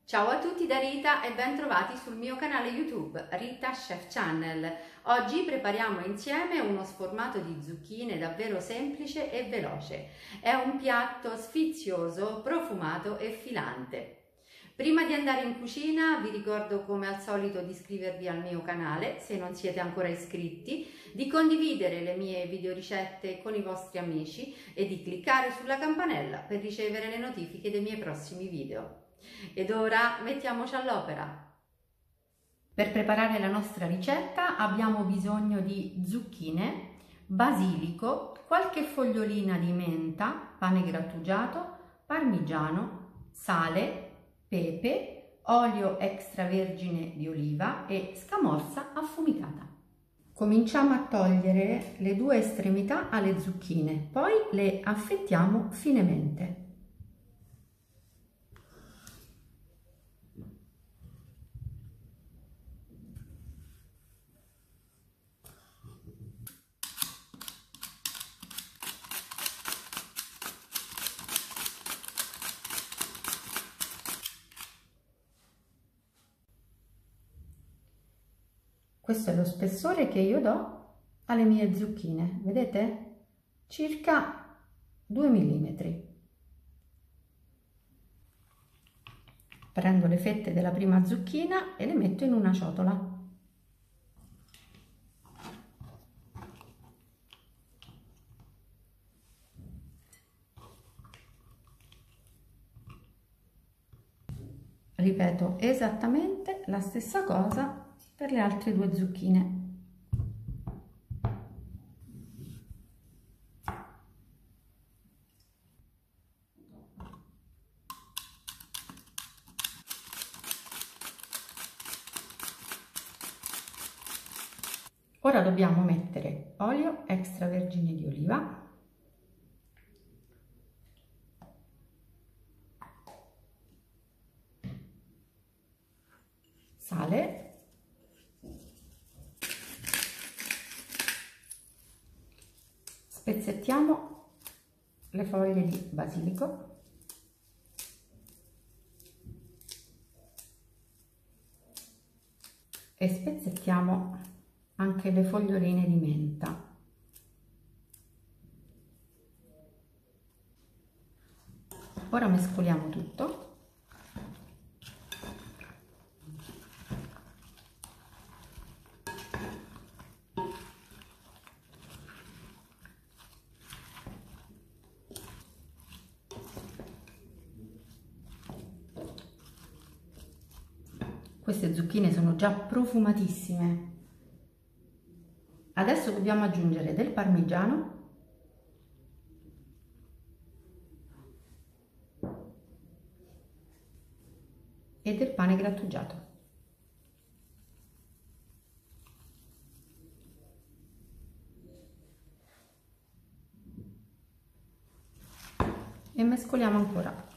Ciao a tutti da Rita e ben trovati sul mio canale YouTube Rita Chef Channel. Oggi prepariamo insieme uno sformato di zucchine davvero semplice e veloce. È un piatto sfizioso, profumato e filante. Prima di andare in cucina vi ricordo come al solito di iscrivervi al mio canale se non siete ancora iscritti, di condividere le mie videoricette con i vostri amici e di cliccare sulla campanella per ricevere le notifiche dei miei prossimi video. Ed ora mettiamoci all'opera. Per preparare la nostra ricetta abbiamo bisogno di zucchine, basilico, qualche fogliolina di menta, pane grattugiato, parmigiano, sale, pepe, olio extravergine di oliva e scamorza affumicata. Cominciamo a togliere le due estremità alle zucchine, poi le affettiamo finemente. Questo è lo spessore che io do alle mie zucchine, vedete? Circa 2 mm. Prendo le fette della prima zucchina e le metto in una ciotola. Ripeto esattamente la stessa cosa per le altre due zucchine. Ora dobbiamo mettere olio extravergine di oliva, sale, spezzettiamo le foglie di basilico, e spezzettiamo anche le foglioline di menta. Ora mescoliamo tutto. Queste zucchine sono già profumatissime. Adesso dobbiamo aggiungere del parmigiano e del pane grattugiato. E mescoliamo ancora.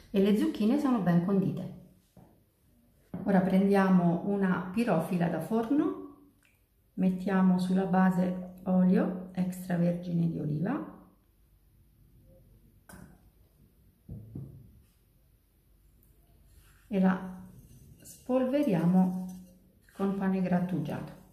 E le zucchine sono ben condite. Ora prendiamo una pirofila da forno, mettiamo sulla base olio extravergine di oliva, e la spolveriamo con pane grattugiato.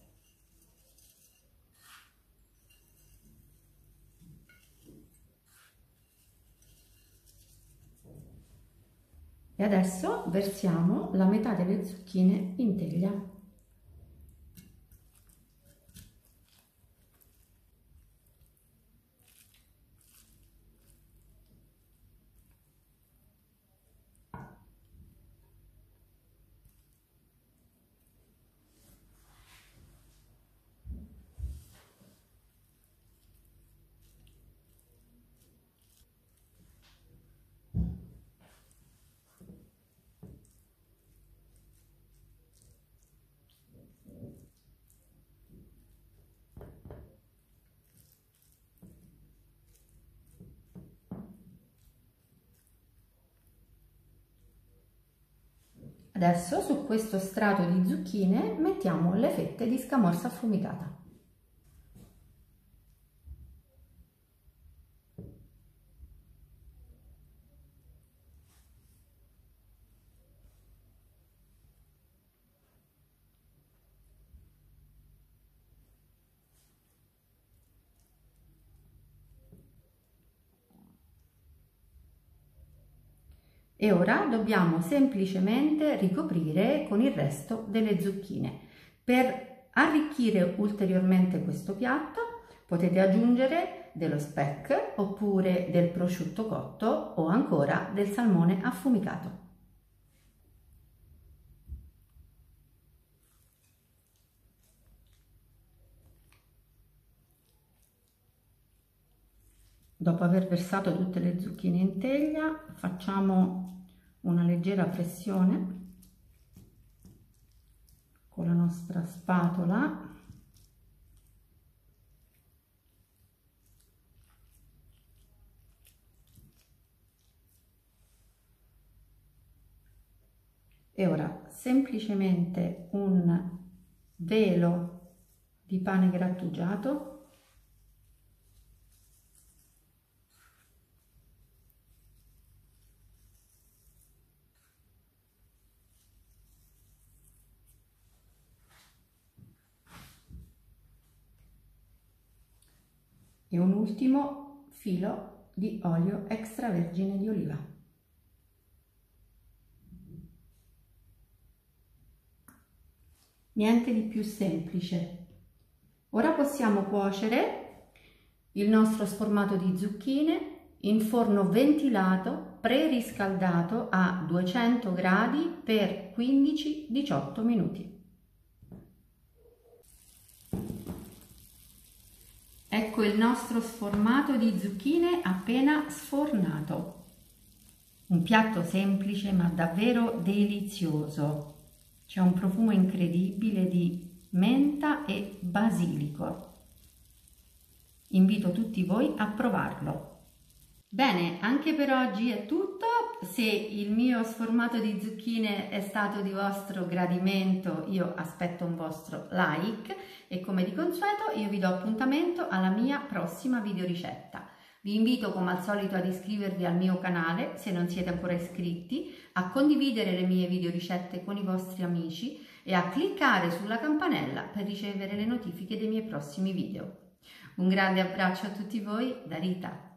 E adesso versiamo la metà delle zucchine in teglia. Adesso su questo strato di zucchine mettiamo le fette di scamorza affumicata. E ora dobbiamo semplicemente ricoprire con il resto delle zucchine. Per arricchire ulteriormente questo piatto potete aggiungere dello speck oppure del prosciutto cotto o ancora del salmone affumicato. Dopo aver versato tutte le zucchine in teglia, facciamo una leggera pressione con la nostra spatola e ora semplicemente un velo di pane grattugiato e un ultimo filo di olio extravergine di oliva. Niente di più semplice. Ora possiamo cuocere il nostro sformato di zucchine in forno ventilato preriscaldato a 200 gradi per 15-18 minuti. Ecco il nostro sformato di zucchine appena sfornato. Un piatto semplice ma davvero delizioso. C'è un profumo incredibile di menta e basilico. Invito tutti voi a provarlo. Bene, anche per oggi è tutto. Se il mio sformato di zucchine è stato di vostro gradimento, io aspetto un vostro like e come di consueto io vi do appuntamento alla mia prossima videoricetta. Vi invito come al solito ad iscrivervi al mio canale se non siete ancora iscritti, a condividere le mie videoricette con i vostri amici e a cliccare sulla campanella per ricevere le notifiche dei miei prossimi video. Un grande abbraccio a tutti voi da Rita.